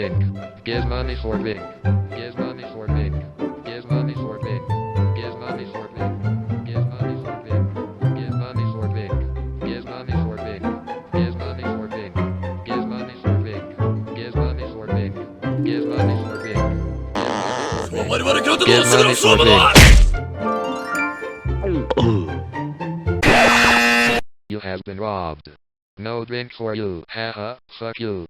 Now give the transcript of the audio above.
Vink. Give money for Vink. Give money for Vink. Give money for Vink. Give money for Vink. Give money for Vink. Give money for Vink. Give money for Vink. Give money for Vink. Give money for Vink. Give money for Vink. Give money for Vink. Give money for Vink. You have been robbed. No drink for you. Haha, fuck you.